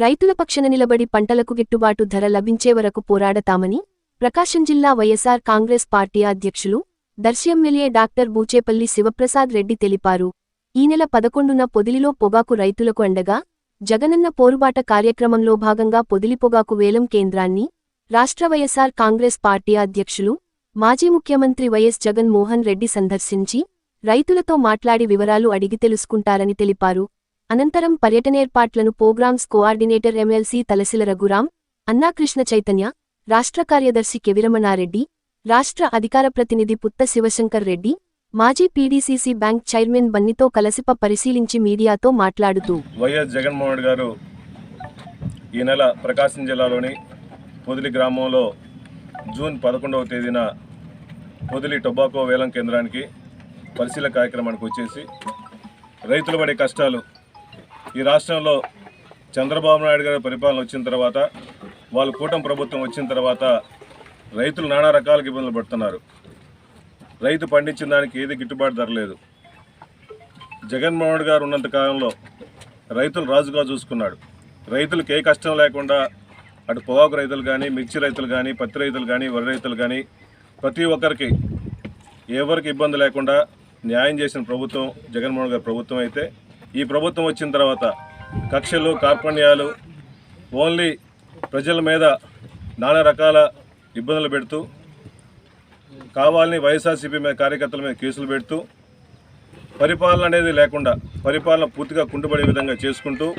రైతుల పక్షాన నిలబడి పంటలకు గిట్టుబాటు ధర లభించే వరకు పోరాడతామని ప్రకాశం జిల్లా వైఎస్ఆర్ కాంగ్రెస్ పార్టీ అధ్యక్షులు దర్శి ఎమ్మెల్యే డాక్టర్ బూచేపల్లి శివప్రసాద్ రెడ్డి తెలిపారు. ఈ నెల 11న పొదిలిలో పొగాకు రైతులకు అండగా జగనన్న పోరుబాట కార్యక్రమంలో భాగంగా పొదిలి పొగాకు వేలం కేంద్రాన్ని రాష్ట్ర వైఎస్ఆర్ కాంగ్రెస్ పార్టీ అధ్యక్షులు మాజీ ముఖ్యమంత్రి వైఎస్ జగన్ మోహన్ రెడ్డి సందర్శించి రైతులతో మాట్లాడి వివరాలు అడిగి తెలుసుకుంటారని తెలిపారు. అనంతరం పర్యటనేర్పాట్లను programmes coordinator MLC Talasila Raghuram, Anna Krishna Chaitanya, రాష్ట్ర కార్యదర్శి కెవిరమణారెడ్డి, రాష్ట్ర అధికార ప్రతినిధి పుత్త శివశంకర్ రెడ్డి, మాజీ పీడీసీసీ బ్యాంక్ చైర్మన్ బన్నితో కలసిప పరిశీలించి మీడియాతో మాట్లాడుతూ వైఎస్ జగన్మోహన్ గారు ఈ నెల ప్రకాశం జిల్లాలోని పొదిలి గ్రామంలో జూన్ 11వ తేదీన పొదిలి టొబాకో వేలం కేంద్రానికి పరిశీలన కార్యక్రమానికి వచ్చేసి రైతులు పడే కష్టాలు, ఈ రాష్ట్రంలో చంద్రబాబు నాయుడు గారి పరిపాలన వచ్చిన తర్వాత, వాళ్ళు కూటమి ప్రభుత్వం వచ్చిన తర్వాత రైతులు నానా రకాల ఇబ్బందులు పడుతున్నారు. రైతు పండించిన దానికి ఏది గిట్టుబాటు ధర లేదు. జగన్మోహన్ గారు ఉన్నంత కాలంలో రైతులు రాజుగా చూసుకున్నాడు. రైతులకు ఏ కష్టం లేకుండా అటు పొగాకు రైతులు కానీ, మిర్చి రైతులు కానీ, పత్తి రైతులు కానీ, వరి రైతులు కానీ ప్రతి ఒక్కరికి ఎవరికి ఇబ్బంది లేకుండా న్యాయం చేసిన ప్రభుత్వం జగన్మోహన్ గారి ప్రభుత్వం అయితే, ఈ ప్రభుత్వం వచ్చిన తర్వాత కక్షలు, కార్పణ్యాలు, ఓన్లీ ప్రజల మీద నానా రకాల ఇబ్బందులు పెడుతూ, కావాలని వైఎస్ఆర్సీపీ మీద కార్యకర్తల మీద కేసులు పెడుతూ, పరిపాలన అనేది లేకుండా పరిపాలన పూర్తిగా కుంటుపడే విధంగా చేసుకుంటూ,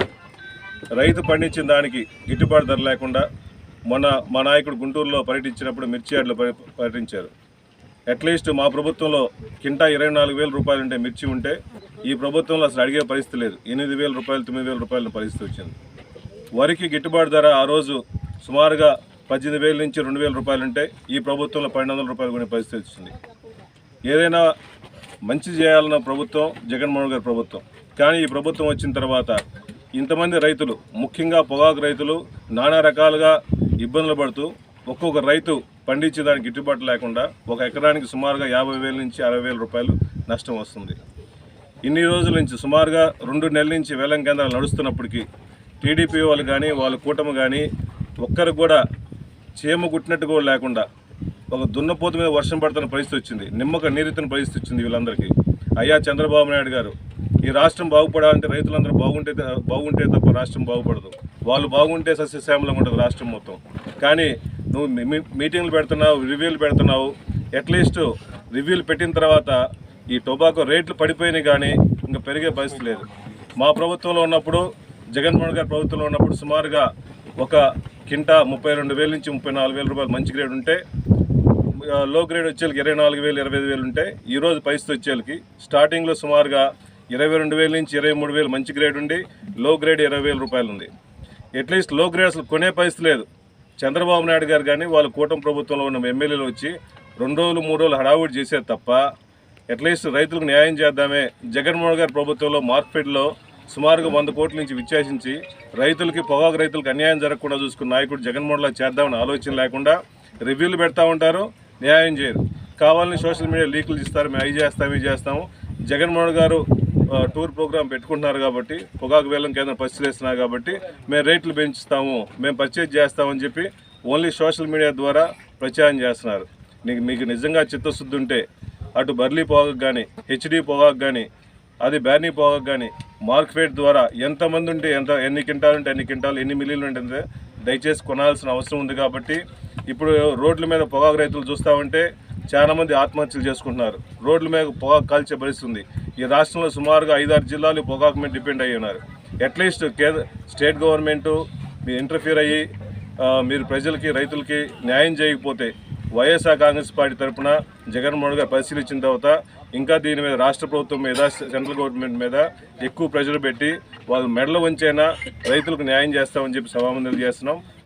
రైతు పండించిన దానికి గిట్టుబాటు ధర లేకుండా మొన్న మా నాయకుడు గుంటూరులో పర్యటించినప్పుడు మిర్చి యార్డులో పర్యటించారు. అట్లీస్ట్ మా ప్రభుత్వంలో కింటా 24,000 రూపాయలు ఉంటే మిర్చి ఉంటే, ఈ ప్రభుత్వంలో అసలు అడిగే పరిస్థితి లేదు. 8,000 రూపాయలు, 9,000 రూపాయల పరిస్థితి వచ్చింది. వరికి గిట్టుబాటు ధర ఆ రోజు సుమారుగా 18,000 నుంచి 2,000 రూపాయలు ఉంటే, ఈ ప్రభుత్వంలో 1,200 రూపాయలు కొనే పరిస్థితి వచ్చింది. ఏదైనా మంచి చేయాలన్న ప్రభుత్వం జగన్మోహన్ గారి ప్రభుత్వం. కానీ ఈ ప్రభుత్వం వచ్చిన తర్వాత ఇంతమంది రైతులు, ముఖ్యంగా పొగాకు రైతులు నానా రకాలుగా ఇబ్బందులు పడుతూ, ఒక్కొక్క రైతు పండించే దానికి గిట్టుబాటు లేకుండా ఒక ఎకరానికి సుమారుగా 50,000 నుంచి 60,000 రూపాయలు నష్టం వస్తుంది. ఇన్ని రోజుల నుంచి సుమారుగా 2 నెలల నుంచి వేలం కేంద్రాలు నడుస్తున్నప్పటికీ టీడీపీ వాళ్ళు కానీ, వాళ్ళ కూటమి కానీ ఒక్కరికి కూడా చీమ గుట్టినట్టు కూడా లేకుండా ఒక దున్నపోతు మీద వర్షం పడుతున్న పరిస్థితి వచ్చింది. నిమ్మక నీరెత్తిన పరిస్థితి వచ్చింది వీళ్ళందరికీ. అయ్యా చంద్రబాబు నాయుడు గారు, ఈ రాష్ట్రం బాగుపడాలంటే రైతులందరూ బాగుంటే తప్ప రాష్ట్రం బాగుపడదు. వాళ్ళు బాగుంటే సస్యశ్యామలంగా ఉంటుంది రాష్ట్రం మొత్తం. కానీ నువ్వు మీటింగ్లు పెడుతున్నావు, రివ్యూలు పెడుతున్నావు. అట్లీస్ట్ రివ్యూలు పెట్టిన తర్వాత ఈ టొబాకో రేట్లు పడిపోయినాయి కానీ ఇంకా పెరిగే పరిస్థితి లేదు. మా ప్రభుత్వంలో ఉన్నప్పుడు, జగన్మోహన్ గారి ప్రభుత్వంలో ఉన్నప్పుడు సుమారుగా ఒక కింటా 32,000 నుంచి 34,000 రూపాయలు మంచి గ్రేడ్ ఉంటే, లో గ్రేడ్ వచ్చేళ్ళకి 24,000, 25,000 ఉంటే, ఈరోజు పరిస్థితి వచ్చేళ్ళకి స్టార్టింగ్లో సుమారుగా 22,000 నుంచి 23,000 మంచి గ్రేడ్ ఉండి, లో గ్రేడ్ 20,000 రూపాయలు ఉంది. అట్లీస్ట్ లో గ్రేడ్ అసలు కొనే పరిస్థితి లేదు. చంద్రబాబు నాయుడు గారు కానీ వాళ్ళ కూటమి ప్రభుత్వంలో ఉన్న ఎమ్మెల్యేలు వచ్చి 2 రోజులు 3 రోజులు హడావుడి చేసేది తప్ప అట్లీస్ట్ రైతులకు న్యాయం చేద్దామే. జగన్మోహన్ గారి ప్రభుత్వంలో మార్కెట్లో సుమారుగా 100 కోట్ల నుంచి విచ్చేసించి రైతులకి, పొగాకు రైతులకు అన్యాయం జరగకుండా చూసుకున్న నాయకుడు జగన్మోహన్లా చేద్దామని ఆలోచన లేకుండా రివ్యూలు పెడతా ఉంటారు, న్యాయం చేయరు. కావాలని సోషల్ మీడియా లీకులు ఇస్తారు, మేము అవి చేస్తాము, ఇవి చేస్తాము. జగన్మోహన్ గారు టూర్ ప్రోగ్రాం పెట్టుకుంటున్నారు కాబట్టి, పొగాకు వేలం కేంద్రం పరిశీలిస్తున్నారు కాబట్టి మేము రేట్లు పెంచుతాము, మేము పర్చేజ్ చేస్తామని చెప్పి ఓన్లీ సోషల్ మీడియా ద్వారా ప్రచారం చేస్తున్నారు. మీకు నిజంగా చిత్తశుద్ధి ఉంటే అటు బర్లీ పొగాకు కానీ, హెచ్డీ పొగాకు కానీ, అది బ్యానీ పొగాకు కానీ మార్కెట్ ద్వారా ఎంతమంది ఉంటే ఎన్ని కింటాలు ఉంటే ఎన్ని కింటాలు, ఎన్ని మిల్లీలు ఉంటే దయచేసి కొనాల్సిన అవసరం ఉంది. కాబట్టి ఇప్పుడు రోడ్ల మీద పొగాకు రైతులు చూస్తూ ఉంటే చాలామంది ఆత్మహత్యలు చేసుకుంటున్నారు. రోడ్ల మీద పొగాకు కాల్చే పరిస్థితి ఉంది. ఈ రాష్ట్రంలో సుమారుగా 5-6 జిల్లాలు పొగాకు మీద డిపెండ్ అయ్యి ఉన్నారు. అట్లీస్ట్ స్టేట్ గవర్నమెంటు మీరు ఇంటర్ఫియర్ అయ్యి మీరు ప్రజలకి, రైతులకి న్యాయం చేయకపోతే వైఎస్ఆర్ కాంగ్రెస్ పార్టీ తరఫున జగన్మోహన్ గారు పరిశీలించిన తర్వాత ఇంకా దీని మీద రాష్ట్ర ప్రభుత్వం మీద, సెంట్రల్ గవర్నమెంట్ మీద ఎక్కువ ప్రెజర్ పెట్టి వాళ్ళ మెడల వంచైనా రైతులకు న్యాయం చేస్తామని చెప్పి సభామందిని చేస్తున్నాం.